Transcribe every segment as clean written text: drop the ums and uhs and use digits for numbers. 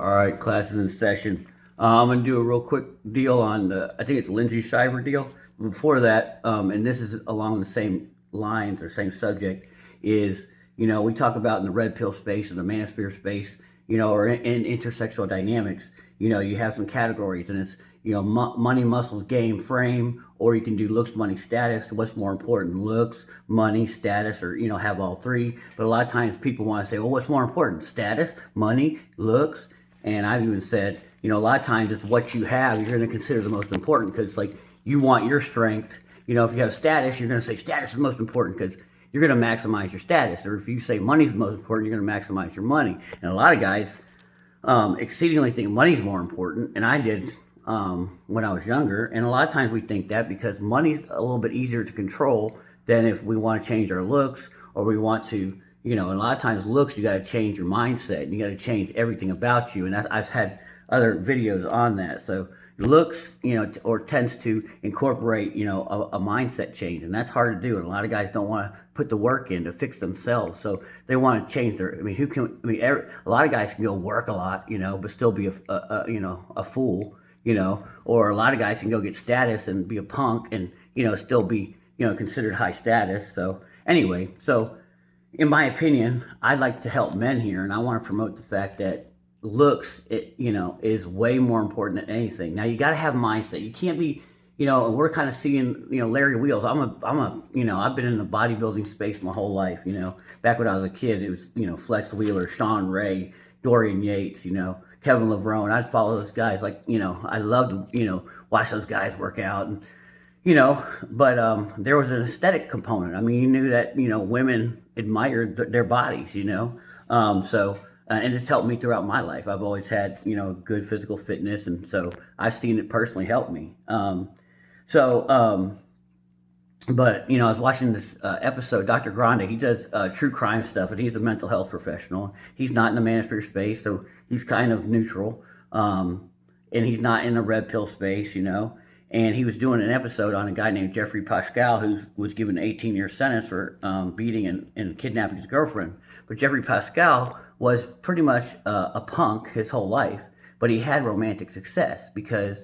All right, class is in session. I'm gonna do a real quick deal on I think it's Lindsey shiver deal. Before that, and this is along the same lines or same subject, is we talk about in the red pill space and the manosphere space, or in intersexual dynamics. You have some categories, and it's money, muscles, game, frame, or you can do looks, money, status. What's more important, looks, money, status, or have all three? But a lot of times people want to say, well, what's more important, status, money, looks? And I've even said, a lot of times it's what you have you're going to consider the most important, because like you want your strength. If you have status, you're going to say status is most important because you're going to maximize your status. Or if you say money's the most important, you're going to maximize your money. And a lot of guys exceedingly think money's more important, and I did when I was younger. And a lot of times we think that because money's a little bit easier to control than if we want to change our looks, or we want to and a lot of times looks, you got to change your mindset, and you got to change everything about you. And I've had other videos on that. So looks, or tends to incorporate, a mindset change, and that's hard to do. And a lot of guys don't want to put the work in to fix themselves, so they want to change their. A lot of guys can go work a lot, but still be a fool, or a lot of guys can go get status and be a punk and still be considered high status. So anyway, in my opinion, I'd like to help men here, and I want to promote the fact that looks, is way more important than anything. Now, you got to have mindset. You can't be, and we're kind of seeing, Larry Wheels. I've been in the bodybuilding space my whole life. Back when I was a kid, it was, Flex Wheeler, Sean Ray, Dorian Yates, Kevin Levrone. I'd follow those guys. Like, I loved to, watch those guys work out. And but there was an aesthetic component. I mean, you knew that women admired their bodies. And it's helped me throughout my life. I've always had good physical fitness, and so I've seen it personally help me. So but I was watching this episode. Dr. Grande, he does true crime stuff, and he's a mental health professional. He's not in the manosphere space, so he's kind of neutral, and he's not in the red pill space, And he was doing an episode on a guy named Jeffrey Pascal, who was given an 18-year sentence for beating and kidnapping his girlfriend. But Jeffrey Pascal was pretty much a punk his whole life, but he had romantic success because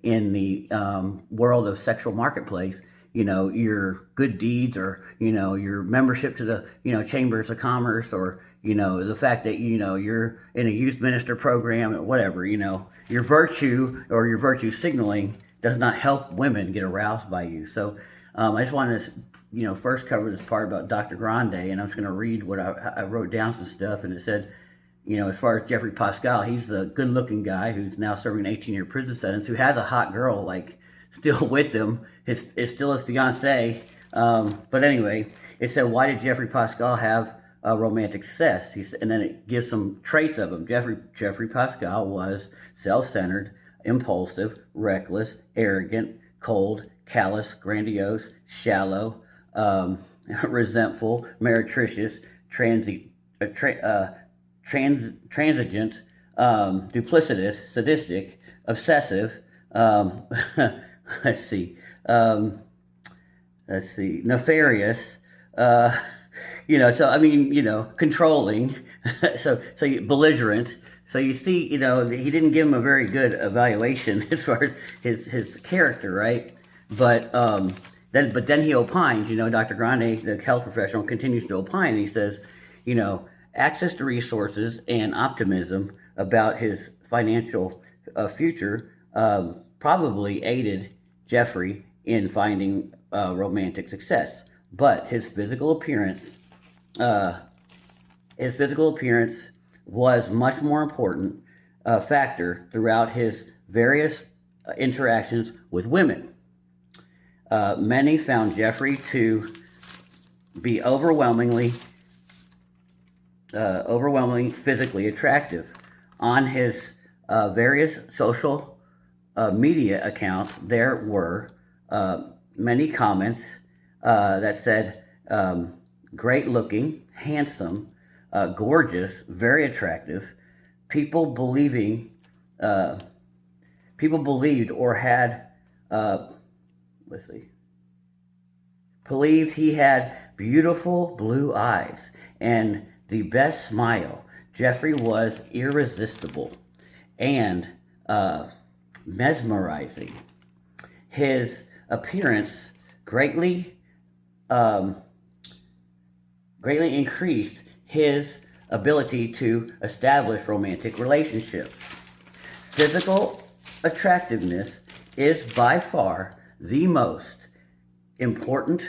in the world of sexual marketplace, your good deeds, or your membership to the chambers of commerce, or the fact that you're in a youth minister program, or whatever, your virtue or your virtue signaling does not help women get aroused by you. So I just wanted to, first cover this part about Dr. Grande, and I'm just going to read what I wrote down some stuff, and it said, as far as Jeffrey Pascal, he's a good-looking guy who's now serving an 18-year prison sentence, who has a hot girl, like, still with him. It's still his fiancée. But anyway, it said, why did Jeffrey Pascal have romantic success? And then it gives some traits of him. Jeffrey Pascal was self-centered, impulsive, reckless, arrogant, cold, callous, grandiose, shallow, resentful, meretricious, transigent, duplicitous, sadistic, obsessive. Let's see, nefarious. So I mean, controlling. so belligerent. So you see, he didn't give him a very good evaluation as far as his character, right? But then he opines. Dr. Grande, the health professional, continues to opine. And he says, access to resources and optimism about his financial future probably aided Jeffrey in finding romantic success. But his physical appearance was much more important factor throughout his various interactions with women. Many found Jeffrey to be overwhelmingly physically attractive. On his various social media accounts, there were many comments that said, great looking, handsome, gorgeous, very attractive. People believed or had, believed he had beautiful blue eyes and the best smile. Jeffrey was irresistible. and mesmerizing. His appearance greatly um, greatly increased his ability to establish romantic relationships. Physical attractiveness is by far the most important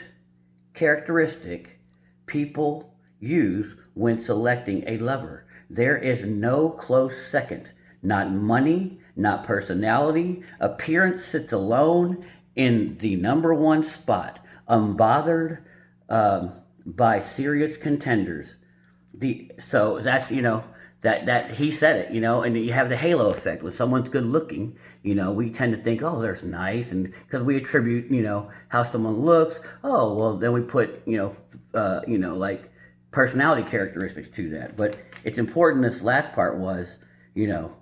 characteristic people use when selecting a lover. There is no close second. Not money, not personality. Appearance sits alone in the number one spot, unbothered by serious contenders. So that's that he said it, and you have the halo effect. When someone's good looking, we tend to think, oh, there's nice, and because we attribute how someone looks. Oh, well, then we put like personality characteristics to that. But it's important. This last part was you know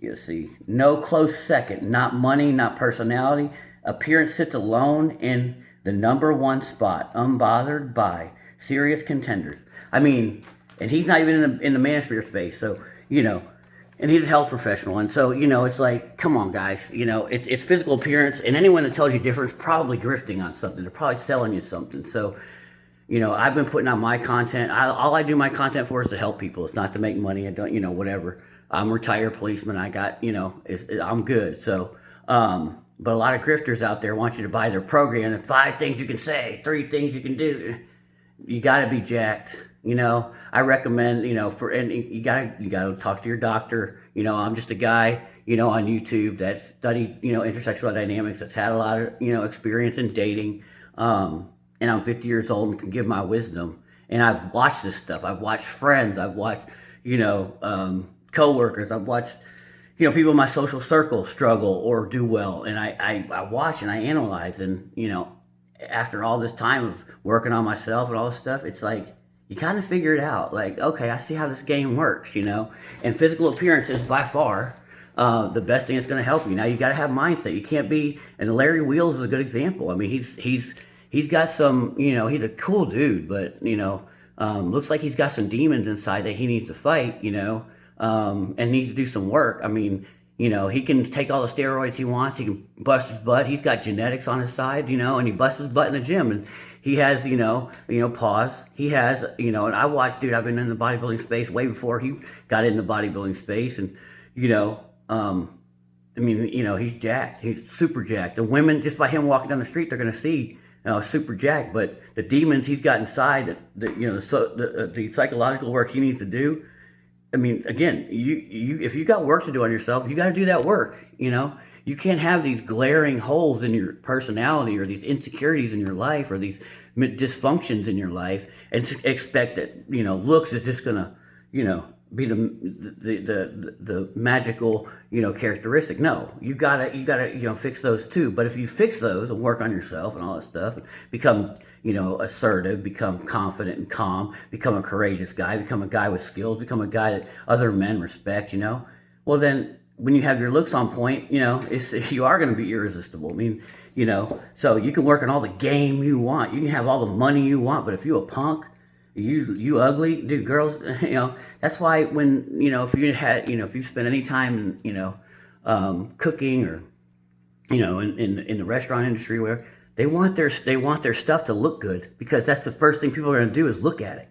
you see, no close second, not money, not personality. Appearance sits alone in the number one spot, unbothered by serious contenders. I mean, and he's not even in the manosphere space, so and he's a health professional, and so it's like, come on, guys, it's physical appearance, and anyone that tells you different is probably grifting on something. They're probably selling you something. So, I've been putting out my content. All I do my content for is to help people. It's not to make money. I don't, whatever. I'm a retired policeman. I got, I'm good. So, but a lot of grifters out there want you to buy their program and 5 things you can say, 3 things you can do. You got to be jacked. I recommend, and you gotta talk to your doctor. I'm just a guy, on YouTube that studied, intersexual dynamics, that's had a lot of, experience in dating. And I'm 50 years old and can give my wisdom. And I've watched this stuff. I've watched friends. I've watched, coworkers. I've watched, people in my social circle struggle or do well. And I watch and I analyze. And, after all this time of working on myself and all this stuff, it's like, you kind of figure it out. Like, okay, I see how this game works, And physical appearance is by far the best thing that's going to help you. Now, you got to have mindset. You can't be, and Larry Wheels is a good example. I mean, he's got some, he's a cool dude, but, looks like he's got some demons inside that he needs to fight, and needs to do some work. I mean, he can take all the steroids he wants. He can bust his butt. He's got genetics on his side, and he busts his butt in the gym. And he has, pause. He has, and I watched, dude, I've been in the bodybuilding space way before he got in the bodybuilding space. And, he's jacked. He's super jacked. The women, just by him walking down the street, they're going to see, super jacked. But the demons he's got inside, the psychological work he needs to do. I mean, again, you if you got work to do on yourself, you got to do that work. You can't have these glaring holes in your personality or these insecurities in your life or these dysfunctions in your life and expect that looks is just gonna be the magical characteristic. No, you gotta fix those too. But if you fix those and work on yourself and all that stuff, and become assertive, become confident and calm, become a courageous guy, become a guy with skills, become a guy that other men respect, well then when you have your looks on point, you are going to be irresistible. I mean, so you can work on all the game you want, you can have all the money you want, but if you a punk, you ugly, dude, girls, that's why when if you spend any time cooking or in the restaurant industry where they want their stuff to look good, because that's the first thing people are going to do is look at it.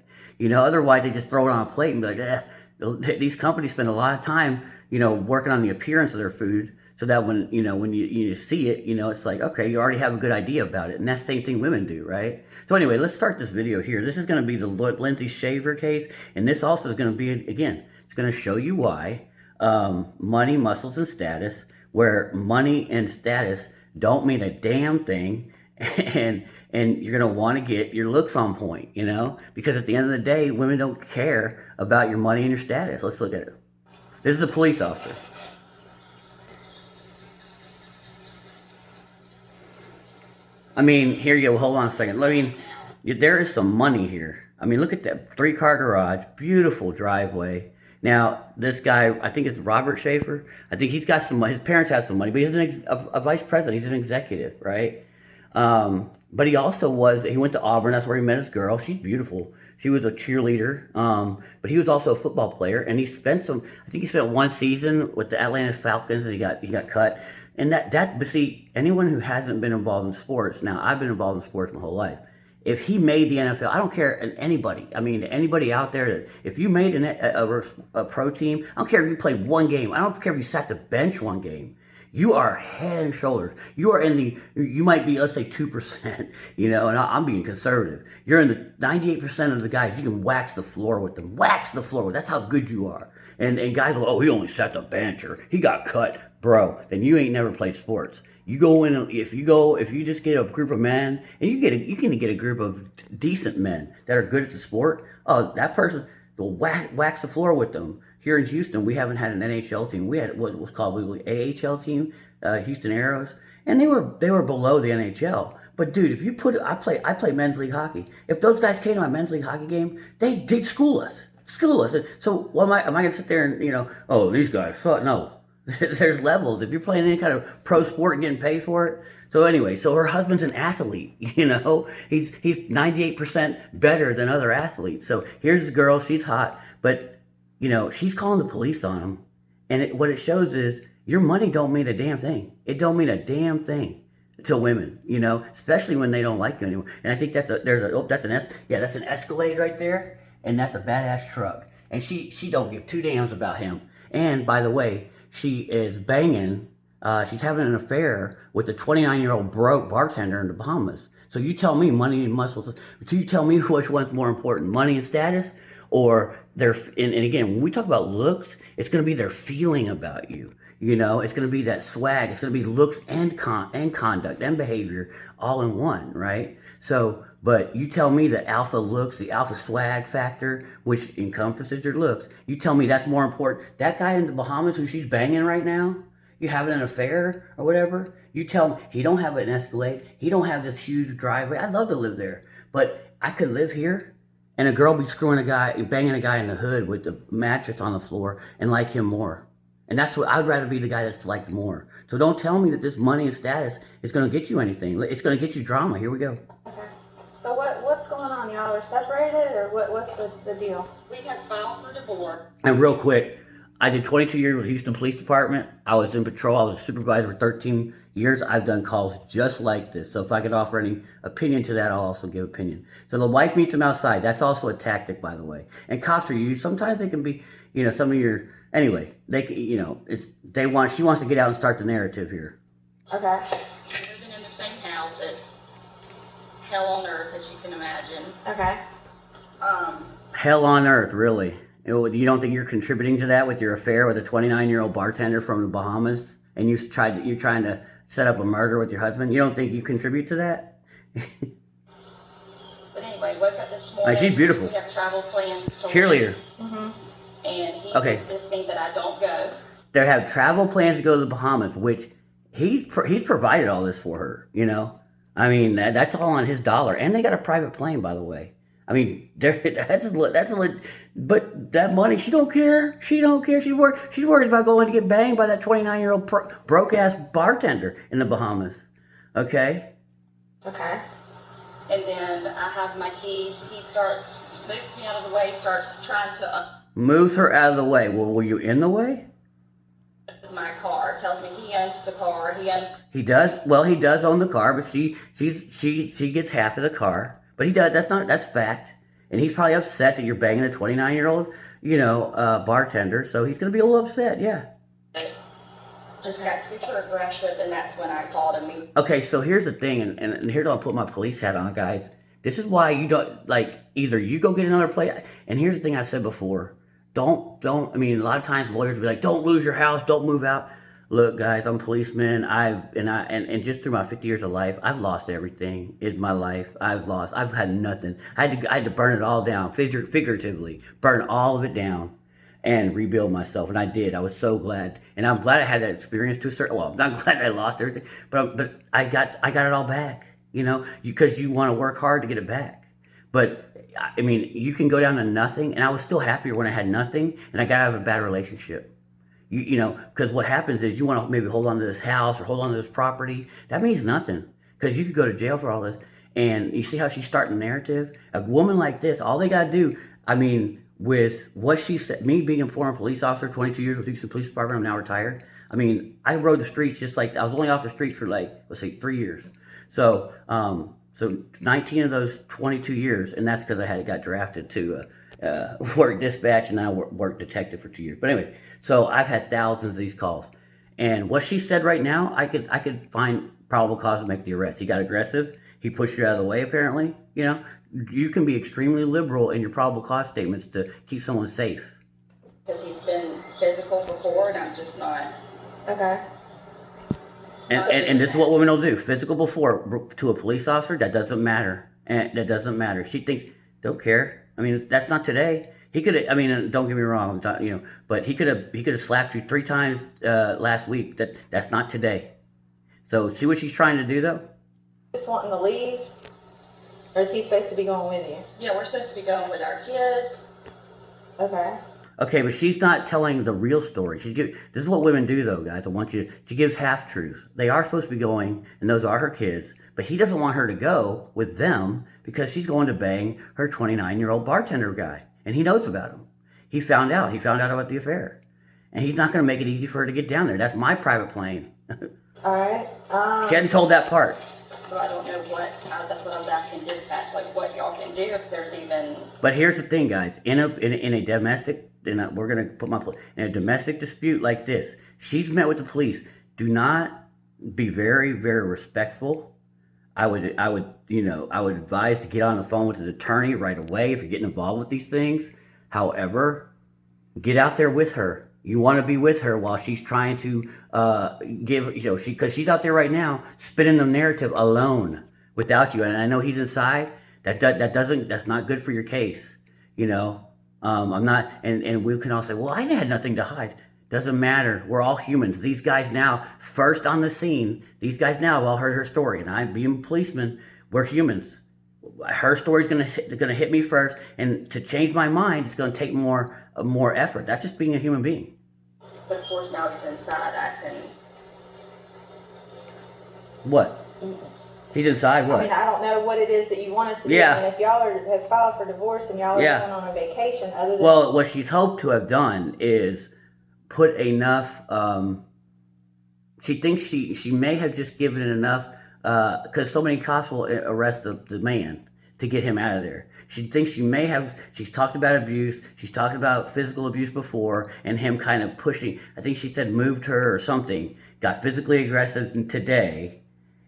Otherwise they just throw it on a plate and be like, these companies spend a lot of time working on the appearance of their food, so that when you see it, it's like, okay, you already have a good idea about it. And that's the same thing women do, right? So anyway, let's start this video here. This is going to be the Lindsey shaver case, and this also is going to be, again, it's going to show you why money, muscles, and status, where money and status don't mean a damn thing, and you're going to want to get your looks on point, because at the end of the day, women don't care about your money and your status. Let's look at it. This is a police officer. I mean, here you go. Hold on a second. I mean, there is some money here. I mean, look at that 3-car garage, beautiful driveway. Now, this guy, I think it's Robert Schaefer. I think he's got some money. His parents have some money, but he's a vice president. He's an executive, right? But he went to Auburn. That's where he met his girl. She's beautiful. She was a cheerleader. But he was also a football player, and I think he spent one season with the Atlanta Falcons, and he got cut. And but see, anyone who hasn't been involved in sports, now I've been involved in sports my whole life. If he made the NFL, I don't care anybody. I mean, anybody out there that if you made a pro team, I don't care if you played one game. I don't care if you sat the bench one game. You are head and shoulders. You are you might be, let's say 2%, and I'm being conservative. You're in the 98% of the guys, you can wax the floor with them. Wax the floor. That's how good you are. And guys go, oh, he only sat the bench or he got cut. Bro, then you ain't never played sports. You go in, if you just get a group of men, and you can get a group of decent men that are good at the sport, oh, that person will wax the floor with them. Here in Houston, we haven't had an NHL team. We had what was called the AHL team, Houston Aeros, and they were below the NHL. But dude, if you I play men's league hockey. If those guys came to my men's league hockey game, they'd school us. So am I going to sit there and oh, these guys suck? No. There's levels. If you're playing any kind of pro sport and getting paid for it. So anyway, so her husband's an athlete, He's 98% better than other athletes. So here's the girl, she's hot, but she's calling the police on him. And what it shows is your money don't mean a damn thing. It don't mean a damn thing to women, especially when they don't like you anymore. And I think that's an Escalade right there, and that's a badass truck. And she don't give two damns about him. And by the way, she is banging, she's having an affair with a 29-year-old broke bartender in the Bahamas. So you tell me money and muscles, you tell me which one's more important, money and status, or and again, when we talk about looks, it's going to be their feeling about you. It's going to be that swag. It's going to be looks and conduct and behavior all in one, right? So, but you tell me the alpha looks, the alpha swag factor, which encompasses your looks. You tell me that's more important. That guy in the Bahamas who she's banging right now, you having an affair or whatever, you tell me he don't have an Escalade. He don't have this huge driveway. I'd love to live there, but I could live here and a girl be banging a guy in the hood with the mattress on the floor and like him more. And that's what I'd rather be, the guy that's liked more. So don't tell me that this money and status is going to get you anything. It's going to get you drama. Here we go. Okay. So what's going on? Y'all are separated, or what's the deal? We have filed for divorce. And real quick, I did 22 years with the Houston Police Department. I was in patrol. I was a supervisor for 13 years. I've done calls just like this. So if I could offer any opinion to that, I'll also give opinion. So the wife meets him outside. That's also a tactic, by the way. And cops are used. Sometimes they can be, some of your... Anyway, she wants to get out and start the narrative here. Okay. We're living in the same house. It's hell on earth, as you can imagine. Okay. Hell on earth, really? You don't think you're contributing to that with your affair with a 29-year-old bartender from the Bahamas, and you're trying to set up a murder with your husband? You don't think you contribute to that? But anyway, woke up this morning. She's beautiful. We have travel plans to Cheerleader. Mm-hmm. And he's insisting that I don't go. They have travel plans to go to the Bahamas, which he's provided all this for her. I mean that's all on his dollar, and they got a private plane, by the way. I mean, but that money, she don't care. She's worried about going to get banged by that 29-year-old broke ass bartender in the Bahamas. Okay. Okay. And then I have my keys. He moves me out of the way, starts trying to. Moves her out of the way. Well, were you in the way? My car. Tells me he owns the car. He does. Well, he does own the car, but she gets half of the car. But he does. That's fact. And he's probably upset that you're banging a 29-year-old, bartender. So he's gonna be a little upset. Yeah. Just got super aggressive, and that's when I called him. Okay, so here's the thing, and here's I'll put my police hat on, guys. This is why you don't, either you go get another place, and here's the thing I said before. I mean, a lot of times lawyers will be like, don't lose your house, don't move out. Look, guys, I'm a policeman. And just through my 50 years of life, I've lost everything in my life. I've had nothing. I had to burn it all down, figuratively, burn all of it down and rebuild myself. And I did. I was so glad. And I'm glad I had that experience to a certain, well, I'm not glad I lost everything, but I got it all back, because you want to work hard to get it back. But I mean, you can go down to nothing, and I was still happier when I had nothing, and I got out of a bad relationship. Because what happens is you want to maybe hold on to this house or hold on to this property. That means nothing, because you could go to jail for all this. And you see how she's starting the narrative? A woman like this, all they got to do, I mean, with what she said, me being a former police officer, 22 years with the Houston Police Department, I'm now retired. I mean, I rode the streets just like, I was only off the streets for like, let's say 3 years. So, so 19 of those 22 years, and that's because I got drafted to work dispatch, and now work detective for 2 years. But anyway, so I've had thousands of these calls. And what she said right now, I could find probable cause to make the arrest. He got aggressive. He pushed you out of the way, apparently. You know, you can be extremely liberal in your probable cause statements to keep someone safe. Because he's been physical before, and I'm just not. Okay. And this is what women will do. Physical before to a police officer, that doesn't matter. And that doesn't matter. She thinks, don't care. I mean, that's not today. He could have, I mean, don't get me wrong, you know, but he could have slapped you 3 times last week. That's not today. So see what she's trying to do, though? Just wanting to leave? Or is he supposed to be going with you? Yeah, we're supposed to be going with our kids. Okay. Okay, but she's not telling the real story. This is what women do, though, guys. She gives half-truths. They are supposed to be going, and those are her kids, but he doesn't want her to go with them because she's going to bang her 29-year-old bartender guy, and he knows about him. He found out about the affair, and he's not going to make it easy for her to get down there. That's my private plane. All right. She hadn't told that part. So I don't know that's what I was asking dispatch, like what y'all can do if there's even. But here's the thing, guys. In a domestic, we're gonna put in a domestic dispute like this. She's met with the police. Do not be very, very respectful. I would advise to get on the phone with an attorney right away if you're getting involved with these things. However, get out there with her. You want to be with her while she's trying to because she's out there right now spinning the narrative alone without you. And I know he's inside. That's not good for your case. You know, I'm not, and we can all say, well, I had nothing to hide. Doesn't matter. We're all humans. These guys now, first on the scene, these guys now have all heard her story. And I, being a policeman, we're humans. Her story's gonna hit me first, and to change my mind, it's gonna take more effort. That's just being a human being. But of course now he's inside acting. What? He's inside what? I mean, I don't know what it is that you want us to Yeah. do. And if y'all have filed for divorce and y'all are Yeah. going on a vacation, other than Well, what she's hoped to have done is put enough. She thinks she may have just given it enough because so many cops will arrest the man to get him out of there. She thinks she's talked about abuse, she's talked about physical abuse before, and him kind of pushing, I think she said moved her or something, got physically aggressive today,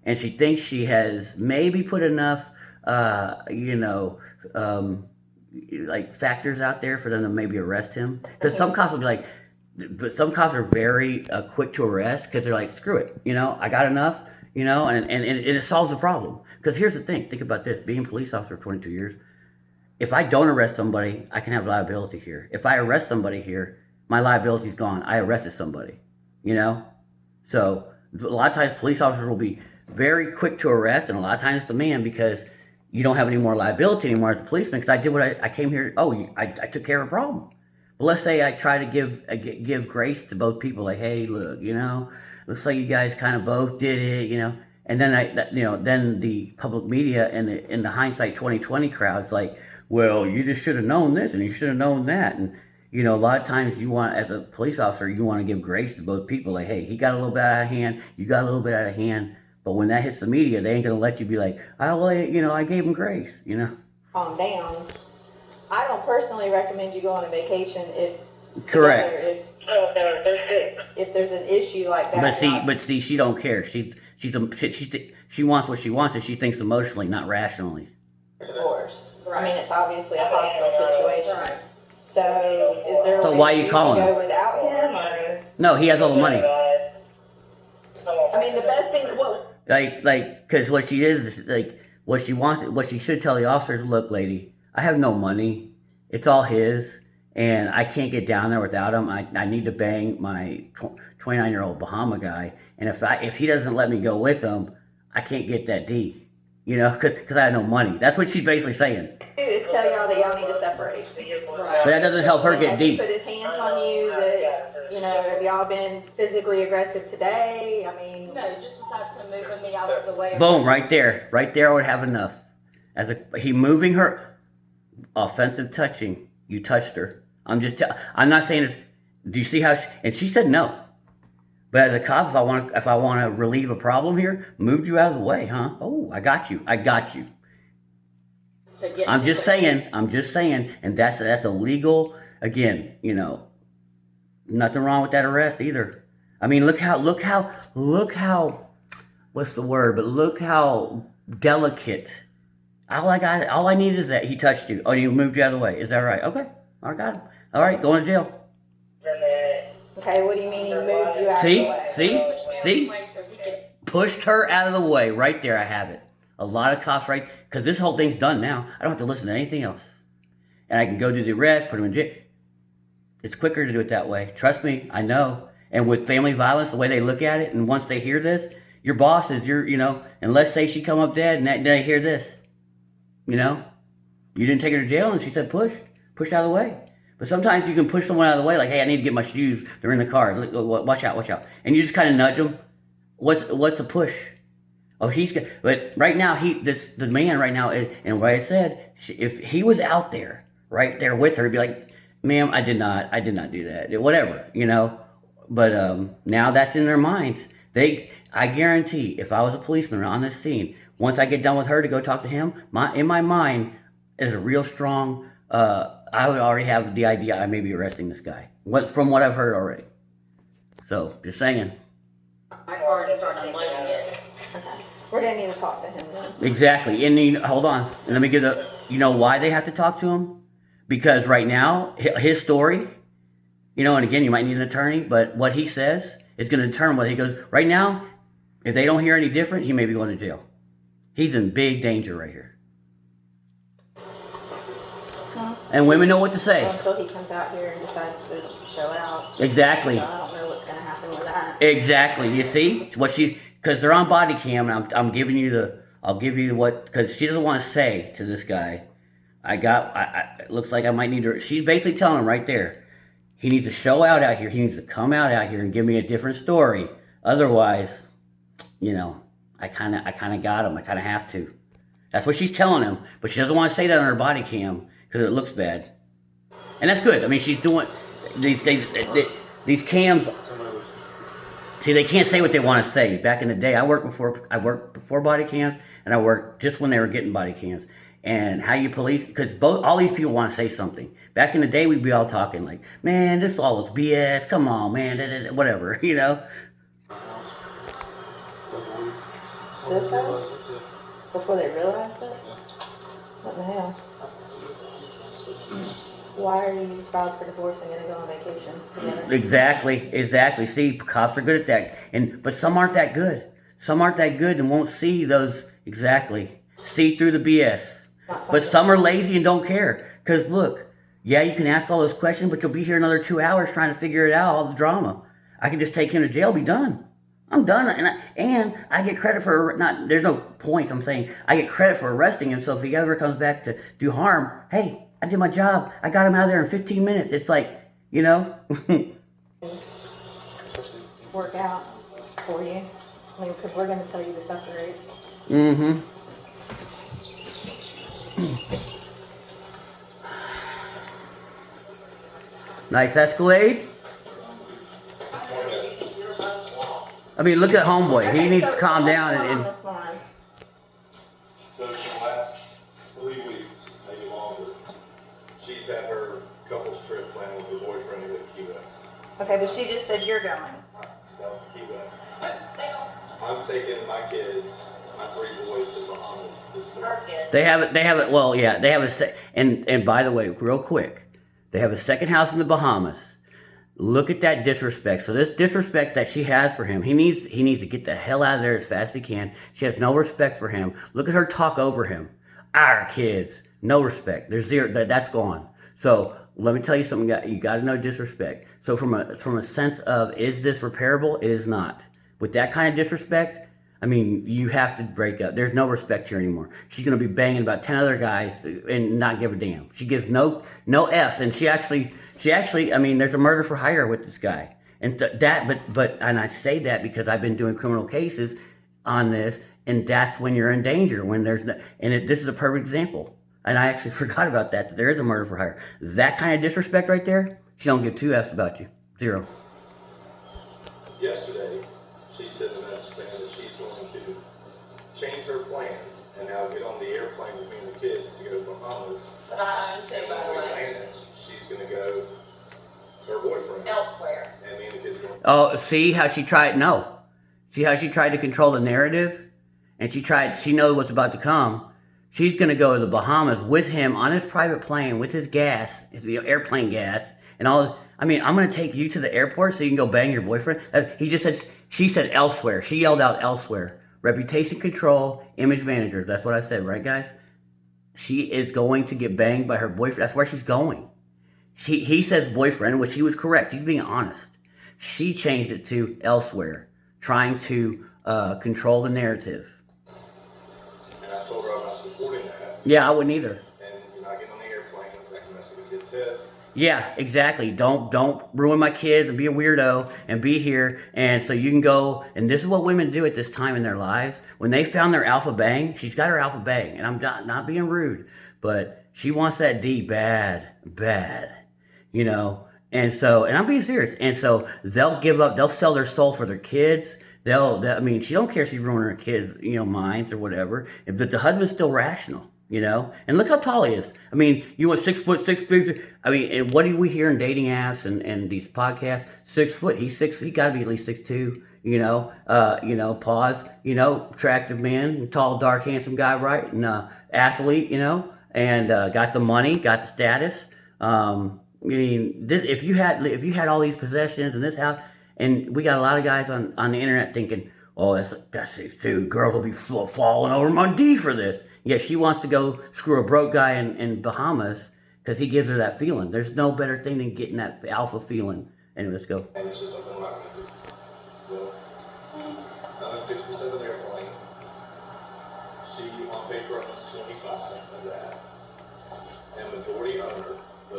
and she thinks she has maybe put enough, like factors out there for them to maybe arrest him. Because some cops will be like, but some cops are very quick to arrest because they're like, screw it, I got enough, and it solves the problem. Because here's the thing, think about this, being a police officer for 22 years, if I don't arrest somebody, I can have liability here. If I arrest somebody here, my liability's gone. I arrested somebody, So a lot of times police officers will be very quick to arrest, and a lot of times it's the man because you don't have any more liability anymore as a policeman because I did what I came here, I took care of a problem. But let's say I try to give grace to both people, like, hey, look, looks like you guys kind of both did it, and then then the public media and the hindsight 2020 crowd's like, well, you just should have known this and you should have known that, and a lot of times you want, as a police officer, you want to give grace to both people, like, hey, he got a little bit out of hand, you got a little bit out of hand, but when that hits the media, they ain't gonna let you be like, oh, well, I gave him grace, calm down. I don't personally recommend you go on a vacation Correct. if there's an issue like that. But see, she don't care. She wants what she wants, and she thinks emotionally, not rationally. Of course. Right. I mean, it's obviously a hostile situation. Right. So, is there a So way why are you can calling go him? without him, or? No, he has all the money. I mean, the best thing. Because what she is like, what she wants, what she should tell the officers, look, lady, I have no money. It's all his, and I can't get down there without him. I need to bang my 29-year-old Bahama guy, and if he doesn't let me go with him, I can't get that D. Because I have no money. That's what she's basically saying. Is tell y'all that y'all need to separate. Right. But that doesn't help her get Has he deep. put his hands on you that you know, have y'all been physically aggressive today? I mean, No, just besides him moving me out of the way. Boom, right there. Right there I would have enough. He moving her, offensive touching. You touched her. I'm not saying it's, do you see how and she said no. But as a cop, if I want to relieve a problem here, moved you out of the way, huh? Oh, I got you. I'm just saying, and that's illegal. Again, you know, nothing wrong with that arrest either. I mean, look how, what's the word? But look how delicate. All I need is that he touched you. Oh, you moved you out of the way. Is that right? Okay, I got him. All right, going to jail. okay, what do you mean he moved you out of the way? See? Pushed her out of the way. Right there, I have it. A lot of cops, right? Because this whole thing's done now. I don't have to listen to anything else. And I can go do the arrest, put him in jail. It's quicker to do it that way. Trust me, I know. And with family violence, the way they look at it, and once they hear this, your boss is, you know, and let's say she come up dead and they hear this. You know? You didn't take her to jail and she said pushed out of the way. But sometimes you can push someone out of the way, like, hey, I need to get my shoes. They're in the car. Watch out. And you just kind of nudge them. What's the push? Oh, but right now, the man right now, and what I said, if he was out there, right there with her, he'd be like, ma'am, I did not do that. Whatever, you know. But now that's in their minds. I guarantee, if I was a policeman on this scene, once I get done with her to go talk to him, in my mind is a real strong, I would already have the idea I may be arresting this guy. From what I've heard already. So, just saying. My car to start unloading it. Okay. We're gonna need to talk to him then. Exactly. And hold on. And let me give you know why they have to talk to him? Because right now, his story, you know, and again, you might need an attorney, but what he says is going to determine whether he goes, right now, if they don't hear any different, he may be going to jail. He's in big danger right here. And women know what to say. Until he comes out here and decides to show out. Exactly. So I don't know what's going to happen with that. Exactly. You see? Because they're on body cam, and I'll give you what, because she doesn't want to say to this guy, it looks like I might need to, she's basically telling him right there, he needs to show out here, he needs to come out here and give me a different story. Otherwise, you know, I kind of got him, I kind of have to. That's what she's telling him, but she doesn't want to say that on her body cam, because it looks bad. And that's good. I mean, she's doing, these cams, see, they can't say what they want to say. Back in the day, I worked before body cams, and I worked just when they were getting body cams. And how you police, because all these people want to say something. Back in the day, we'd be all talking like, man, this all looks BS, come on, man, whatever, you know? This house? Before they realized it? What the hell? Why are you filed for divorce and gonna go on vacation together? Exactly. See, cops are good at that. But some aren't that good. Some aren't that good and won't see those, see through the BS. But some are lazy and don't care. Because look, yeah, you can ask all those questions, but you'll be here another 2 hours trying to figure it out, all the drama. I can just take him to jail, be done. I'm done, and I get credit for, there's no points, I'm saying, I get credit for arresting him, so if he ever comes back to do harm, hey, I did my job, I got him out of there in 15 minutes. It's like, you know. Work out for you. I mean, because we're going to tell you to separate. Mm-hmm. Nice Escalade. I mean, look at homeboy. He needs to calm down and So for the last 3 weeks, maybe longer, she's had her couples trip planned with her boyfriend to go to Key West. Okay, but she just said you're going. So that was Key West. I'm taking my kids, my 3 boys to the Bahamas this morning. They have it. Well, yeah, they have a and by the way, real quick, they have a second house in the Bahamas. Look at that disrespect. So this disrespect that she has for him, he needs to get the hell out of there as fast as he can. She has no respect for him. Look at her talk over him. Our kids, no respect. There's zero. That's gone. So let me tell you something. You got to know disrespect. So from a sense of, is this repairable? It is not. With that kind of disrespect, I mean, you have to break up. There's no respect here anymore. She's going to be banging about 10 other guys and not give a damn. She gives no F's. And she actually, I mean, there's a murder for hire with this guy. And and I say that because I've been doing criminal cases on this, and that's when you're in danger, when there's no, this is a perfect example. And I actually forgot about that there is a murder for hire. That kind of disrespect right there, she don't give two F's about you. Zero. Yesterday, she sent a message saying that she's going to change her plans and now get on the airplane with me and the kids to go to Bahamas. But I own two, And by when the we way. land, she's going to go to her boyfriend. Elsewhere. And me and the kids are going. Oh, see how she tried? No. See how she tried to control the narrative? And she knows what's about to come. She's going to go to the Bahamas with him on his private plane with his gas, his airplane gas, and all. I mean, I'm going to take you to the airport so you can go bang your boyfriend. She said elsewhere. She yelled out elsewhere. Reputation control, image manager. That's what I said, right, guys? She is going to get banged by her boyfriend. That's where she's going. He says boyfriend, which he was correct. He's being honest. She changed it to elsewhere, trying to control the narrative. And I told her I'm not supporting that. Yeah, I wouldn't either. And you're not getting on the airplane. That can mess with the kids' heads. Yeah, exactly. Don't ruin my kids and be a weirdo and be here. And so you can go, and this is what women do at this time in their lives. When they found their alpha bang, she's got her alpha bang. And I'm not being rude, but she wants that D bad. You know? And I'm being serious. And so they'll give up, they'll sell their soul for their kids. I mean, she don't care if she's ruining her kids, minds or whatever. But the husband's still rational. And look how tall he is. I mean, you want 6 foot, 6 feet. I mean, and what do we hear in dating apps and these podcasts? 6 foot. He gotta be at least 6'2". Pause. Attractive man, tall, dark, handsome guy, right? And athlete. And got the money, got the status. I mean, if you had all these possessions in this house, and we got a lot of guys on the internet thinking, oh, that's 6'2". Girls will be falling over my D for this. Yeah, she wants to go screw a broke guy in Bahamas because he gives her that feeling. There's no better thing than getting that alpha feeling. Anyway, let's go. And it's just something I'm not going to do. Well, 50% of the airplane. She, on paper, owns 25 of that. And majority owner, the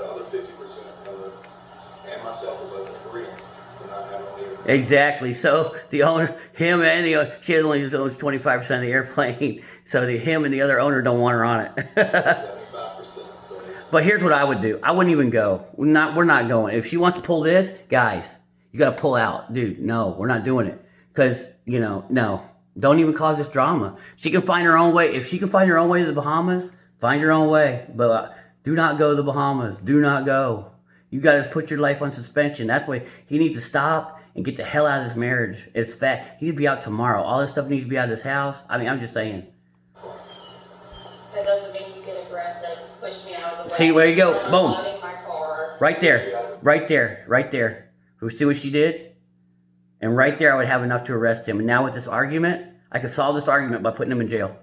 other 50% owner, and myself are both in agreement to not have only. Exactly. So the owner, him and the owner, she only owns 25% of the airplane. So him and the other owner don't want her on it. 75% says. But here's what I would do. I wouldn't even go. We're not going. If she wants to pull this, guys, you got to pull out. Dude, no, we're not doing it. Because, no. Don't even cause this drama. She can find her own way. If she can find her own way to the Bahamas, find your own way. But do not go to the Bahamas. Do not go. You got to put your life on suspension. That's why he needs to stop and get the hell out of this marriage. It's fat. He needs to be out tomorrow. All this stuff needs to be out of this house. I mean, I'm just saying. That doesn't mean you get aggressive, push me out of the way. See, where you go. I'm Boom. loading my car. Right there. We see what she did? And right there, I would have enough to arrest him. And now with this argument, I could solve this argument by putting him in jail.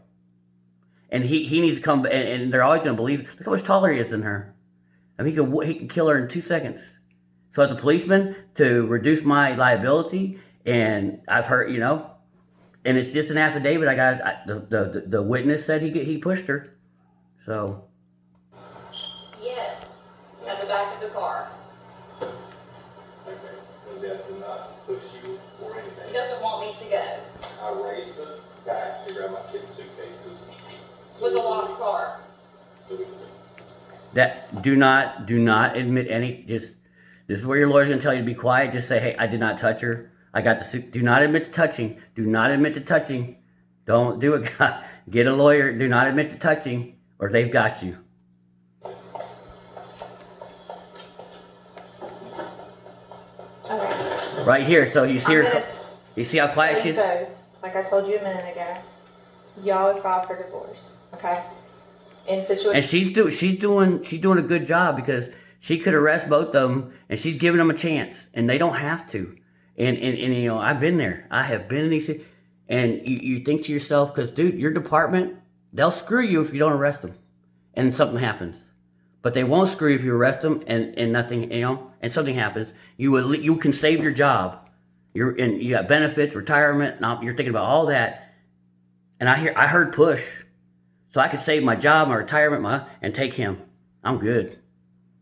And he needs to come, and they're always going to believe. Look how much taller he is than her. I mean, he could kill her in 2 seconds. So as a policeman, to reduce my liability, and I've heard, and it's just an affidavit. I got the witness said he pushed her. So. Yes, at the back of the car. Okay, Lindsey, I did not push you or anything. He doesn't want me to go. I raised the back to grab my kids' suitcases. With a locked car. So we can. That do not admit any. This is where your lawyer's gonna tell you to be quiet. Just say, hey, I did not touch her. I got the suit. Do not admit to touching. Do not admit to touching. Don't do it. Get a lawyer. Do not admit to touching, or they've got you. Okay. Right here. So you see I'm her. gonna You see how quiet tell she you is. both, like I told you a minute ago, y'all would file for divorce, okay? In And situations. she's doing a good job because she could arrest both of them, and she's giving them a chance, and they don't have to. And I've been there. I have been in these, and you think to yourself, because dude, your department, they'll screw you if you don't arrest them, and something happens. But they won't screw you if you arrest them and nothing, and something happens. You can save your job. You got benefits, retirement. Now you're thinking about all that, and I heard push. So I could save my job, my retirement, and take him. I'm good.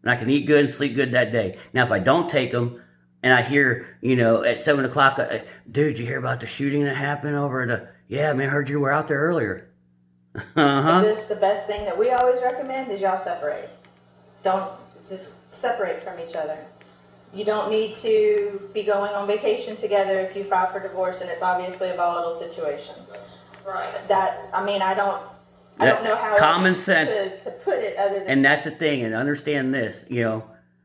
and I can eat good and sleep good that day. Now, if I don't take them, and I hear, at 7 o'clock, dude, you hear about the shooting that happened over yeah, man, heard you were out there earlier. This the best thing that we always recommend is y'all separate. Don't just separate from each other. You don't need to be going on vacation together if you file for divorce and it's obviously a volatile situation. Right. I don't know how common else sense to put it other than. And that's the thing, and understand this,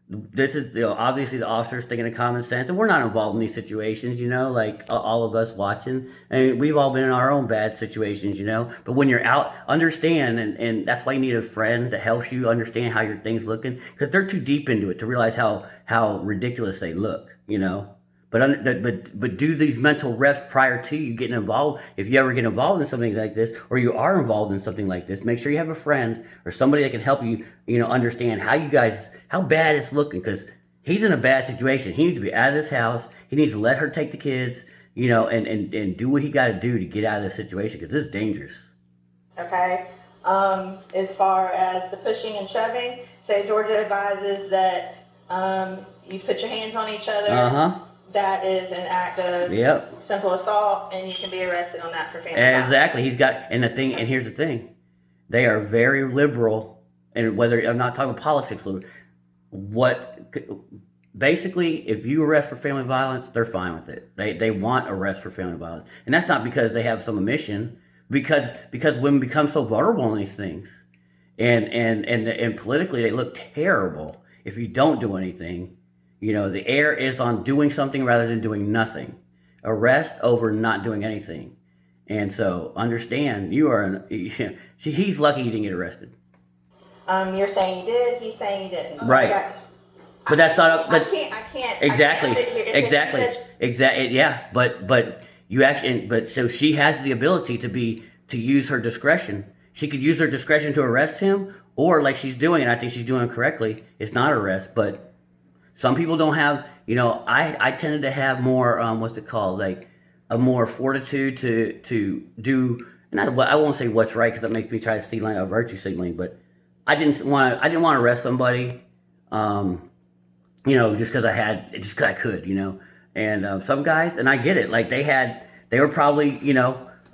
this is obviously the officers thinking of common sense, and we're not involved in these situations, like all of us watching, and we've all been in our own bad situations, but when you're out, understand, and that's why you need a friend that helps you understand how your thing's looking, because they're too deep into it to realize how ridiculous they look, But do these mental reps prior to you getting involved. If you ever get involved in something like this, or you are involved in something like this, make sure you have a friend or somebody that can help you, understand how bad it's looking. Because he's in a bad situation. He needs to be out of this house. He needs to let her take the kids, and do what he got to do to get out of this situation. Because this is dangerous. Okay. As far as the pushing and shoving, say Georgia advises that you put your hands on each other. That is an act of simple assault, and you can be arrested on that for family violence. Exactly. And here's the thing. They are very liberal, and whether, I'm not talking politics, basically, if you arrest for family violence, they're fine with it. They want arrest for family violence. And that's not because they have some omission, because women become so vulnerable in these things. And politically, they look terrible if you don't do anything. The air is on doing something rather than doing nothing. Arrest over not doing anything. And so understand, he's lucky he didn't get arrested. You're saying you did, he's saying you didn't. So right. But that's not. I can't. Exactly. I can't sit here. Exactly. Yeah. But you actually. But so she has the ability to use her discretion. She could use her discretion to arrest him, or like she's doing, and I think she's doing it correctly. It's not arrest, but some people don't have. I tended to have more. What's it called? Like a more fortitude to do. And I won't say what's right, because that makes me try to see like a virtue signaling. But I didn't want to arrest somebody. Just because I could, and some guys, and I get it, like they were probably,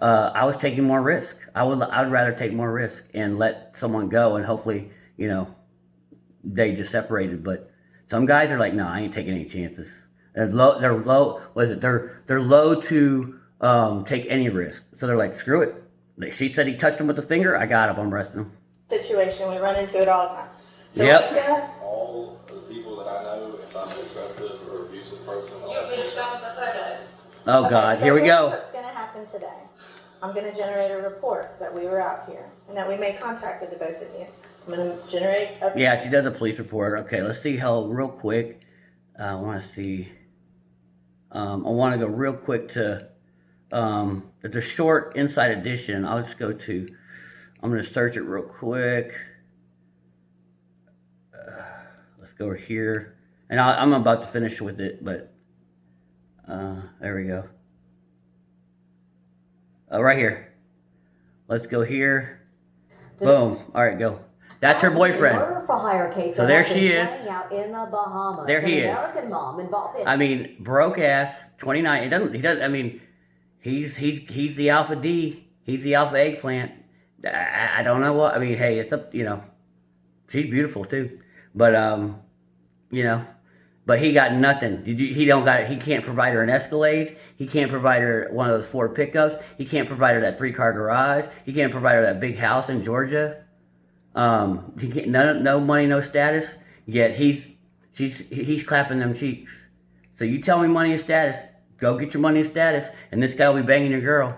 I was taking more risk. I would rather take more risk and let someone go, and hopefully, they just separated. But some guys are like, no, I ain't taking any chances. They're low. They're low to take any risk. So they're like, screw it. She said he touched him with the finger. I got him. I'm arresting him. Situation, we run into it all the time. So all of the people that I know, if I'm an aggressive or abusive person, You'll be shown the photos. Oh God, so here we go. What's going to happen today? I'm going to generate a report that we were out here and that we made contact with the both of you. I'm going to generate a... Yeah, she does a police report. Okay, let's see how real quick. I want to see. I want to go real quick to the short inside edition. I'll just go to. I'm going to search it real quick. Let's go here, and I'm about to finish with it, but there we go. Right here. Let's go here. Boom. All right, go. That's her boyfriend. Murder for hire case. So there she is. Out in the Bahamas. There he is. American mom involved in. I mean, broke ass, 29. He doesn't. I mean, he's the alpha D. He's the alpha eggplant. I don't know what. I mean, hey, it's up. She's beautiful too, but but he got nothing. He can't provide her an Escalade. He can't provide her one of those Ford pickups. He can't provide her that 3-car garage. He can't provide her that big house in Georgia. He can't, no money, no status. Yet he's clapping them cheeks. So you tell me money and status, go get your money and status, and this guy will be banging your girl.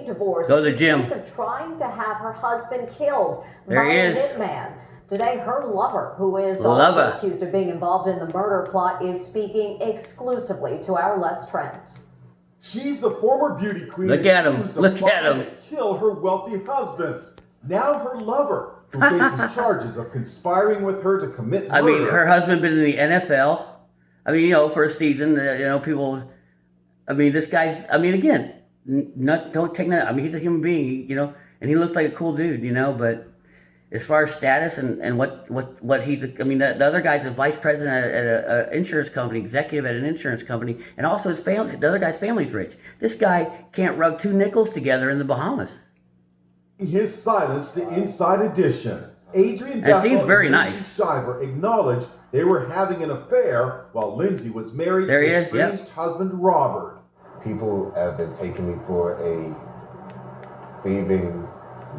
Divorce. Go to the gym. Of trying to have her husband killed there by he a is. hitman. Today, her lover, who is also accused of being involved in the murder plot, is speaking exclusively to our Les Trent. She's the former beauty queen. Look at him. Look at him. To kill her wealthy husband. Now her lover, who faces charges of conspiring with her to commit murder. I mean, her husband been in the NFL. I mean, for a season, people. I mean, this guy's. I mean, again, don't take that. I mean, he's a human being, and he looks like a cool dude, but as far as status and what he's, I mean, the other guy's a vice president at an insurance company, executive at an insurance company, and also his family, the other guy's family's rich. This guy can't rub 2 nickels together in the Bahamas. His silence to Inside Edition. Adrian It seems Bethel very and Lindsey nice. Shiver acknowledged they were having an affair while Lindsey was married There to he his is, yep. estranged husband, Robert. People have been taking me for a thieving,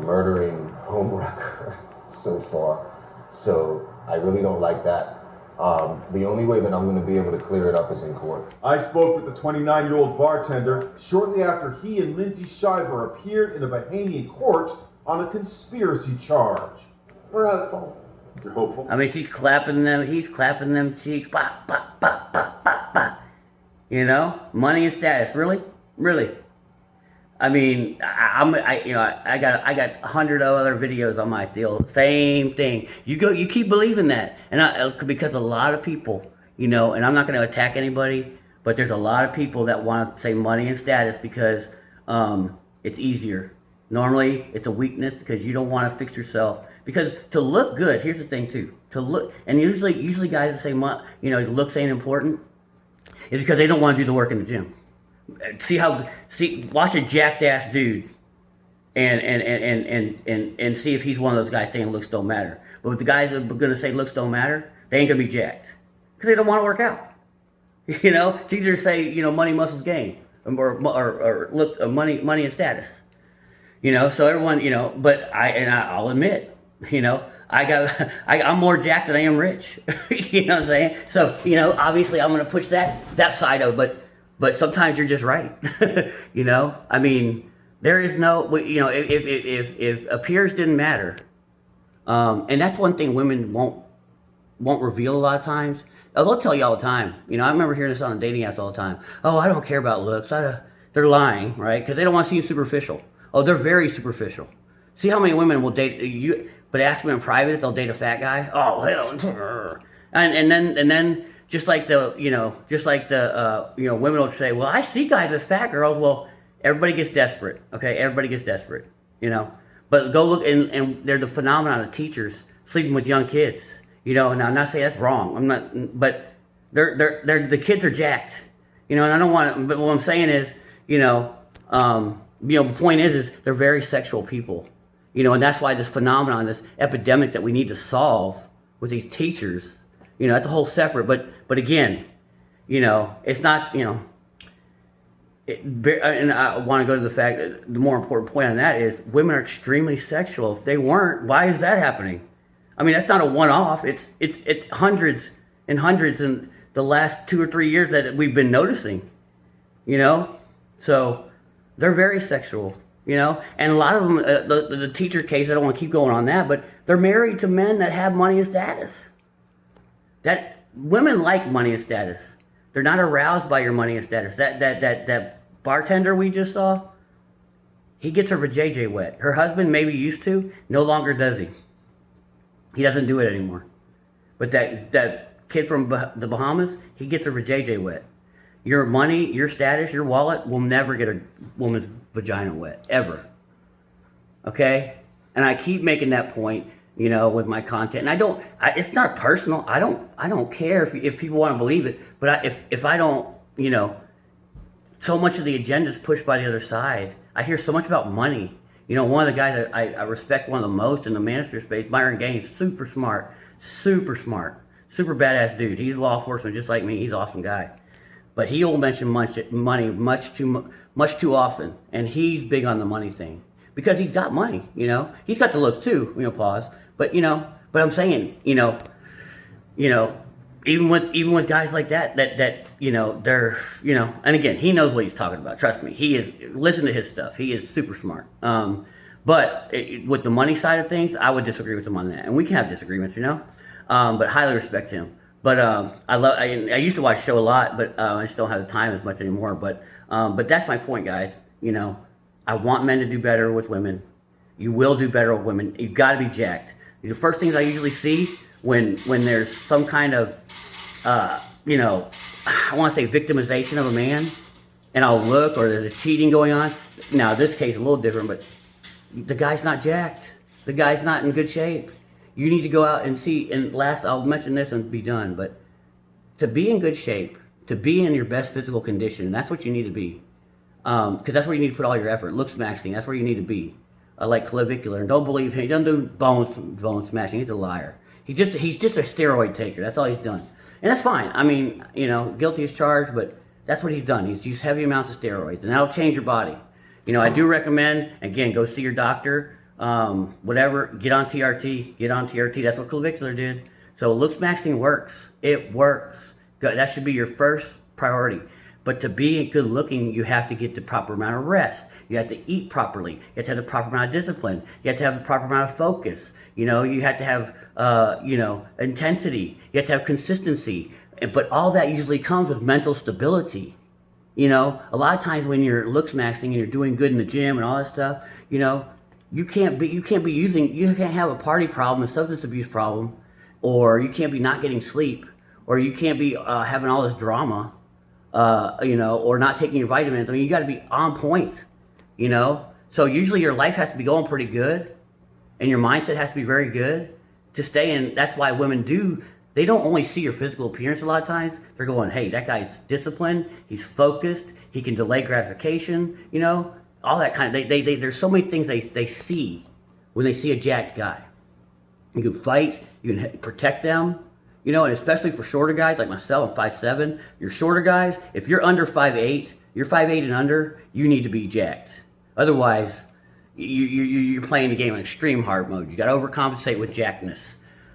murdering homewrecker so far. So I really don't like that. The only way that I'm going to be able to clear it up is in court. I spoke with the 29-year-old bartender shortly after he and Lindsey Shiver appeared in a Bahamian court on a conspiracy charge. We're hopeful. You're hopeful? I mean, he's clapping them cheeks, pop, pop, pop, pop, pop, pop. You know, money and status, really? I mean, I got 100 other videos on my deal. Same thing. You keep believing that, and because a lot of people, you know, and I'm not going to attack anybody, but there's a lot of people that want to say money and status because it's easier. Normally, it's a weakness because you don't want to fix yourself. Because to look good, here's the thing too. To look, and usually guys that say, you know, looks ain't important, is because they don't want to do the work in the gym. Watch a jacked ass dude and see if he's one of those guys saying looks don't matter. But with the guys that are gonna say looks don't matter, they ain't gonna be jacked. Because they don't want to work out. You know? It's either say, you know, money muscles gain or look money and status. You know, so everyone, you know, but I'll admit, you know, I'm more jacked than I am rich. You know what I'm saying? So, you know, obviously I'm gonna push that side of it, but sometimes you're just right. You know, I mean, there is no, you know, if appears didn't matter, and that's one thing women won't reveal a lot of times. Oh, they'll tell you all the time. You know, I remember hearing this on the dating apps all the time. Oh, I don't care about looks. They're lying, right? Because they don't want to seem superficial. Oh, they're very superficial. See how many women will date you, but ask them in private if they'll date a fat guy. Oh hell, and then. Just like the women will say, well, I see guys as fat girls. Well, everybody gets desperate, okay? Everybody gets desperate, you know? But go look, and they're the phenomenon of teachers sleeping with young kids, you know? And I'm not saying that's wrong. I'm not, but the kids are jacked, you know? And I don't want, but what I'm saying is, the point is they're very sexual people, you know? And that's why this phenomenon, this epidemic that we need to solve with these teachers. You know, that's a whole separate, but again, you know, it's not, you know, and I want to go to the fact that the more important point on that is women are extremely sexual. If they weren't, why is that happening? I mean, that's not a one-off. It's hundreds and hundreds in the last 2 or 3 years that we've been noticing, you know? So they're very sexual, you know? And a lot of them, the teacher case, I don't want to keep going on that, but they're married to men that have money and status. That women like money and status. They're not aroused by your money and status. That bartender we just saw, he gets her vajayjay wet. Her husband maybe used to, no longer does he. He doesn't do it anymore. But that kid from the Bahamas, he gets her vajayjay wet. Your money, your status, your wallet will never get a woman's vagina wet, ever. Okay? And I keep making that point. You know, with my content, and it's not personal. I don't care if people want to believe it, but if I don't, you know, so much of the agenda is pushed by the other side. I hear so much about money. You know, one of the guys that I respect one of the most in the manosphere space, Byron Gaines, super smart, super badass dude. He's law enforcement just like me. He's an awesome guy, but he'll mention money much too often, and he's big on the money thing because he's got money. You know, he's got the looks too. You know, pause. But I'm saying, you know, even with guys like that, you know, they're, you know, and again, he knows what he's talking about. Trust me, listen to his stuff. He is super smart. But with the money side of things, I would disagree with him on that, and we can have disagreements, you know. But highly respect him. But I used to watch the show a lot, but I just don't have the time as much anymore. But that's my point, guys. You know, I want men to do better with women. You will do better with women. You've got to be jacked. The first things I usually see when there's some kind of, you know, I want to say victimization of a man, and I'll look, or there's a cheating going on. Now, this case is a little different, but the guy's not jacked. the guy's not in good shape. You need to go out and see, and last, I'll mention this and be done, but to be in good shape, to be in your best physical condition, that's what you need to be. Because that's where you need to put all your effort. Looks maxing, that's where you need to be. Like clavicular, and don't believe him. He doesn't do bone smashing. He's a liar. He's just a steroid taker. That's all he's done, and that's fine. I mean, guilty as charged, but that's what he's done. He's used heavy amounts of steroids, and that'll change your body. I do recommend, again, go see your doctor. Whatever, get on TRT. Get on TRT. That's what clavicular did. So looks maxing works. It works. That should be your first priority. But to be good looking, you have to get the proper amount of rest. You have to eat properly. You have to have the proper amount of discipline. You have to have the proper amount of focus. You have to have, intensity. You have to have consistency. But all that usually comes with mental stability. A lot of times when you're looks maxing and you're doing good in the gym and all that stuff, you can't have a party problem, a substance abuse problem, or you can't be not getting sleep, or you can't be having all this drama. Or not taking your vitamins. I mean, you got to be on point, So usually your life has to be going pretty good, and your mindset has to be very good to stay in. That's why women they don't only see your physical appearance a lot of times. They're going, hey, that guy's disciplined, he's focused, he can delay gratification, all that kind of, there's so many things they see when they see a jacked guy. You can fight, you can protect them. And especially for shorter guys like myself, I'm 5'7". You're shorter guys, if you're under 5'8", you're 5'8" and under, you need to be jacked. Otherwise, you're playing the game in extreme hard mode. You got to overcompensate with jackedness.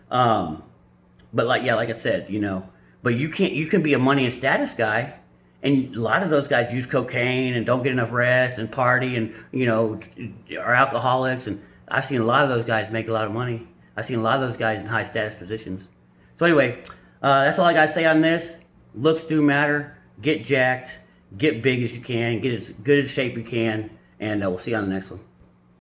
But like I said, but you can be a money and status guy, and a lot of those guys use cocaine and don't get enough rest and party and are alcoholics. And I've seen a lot of those guys make a lot of money. I've seen a lot of those guys in high status positions. So anyway, that's all I got to say on this. Looks do matter. Get jacked. Get big as you can. Get as good a shape you can. And we'll see you on the next one.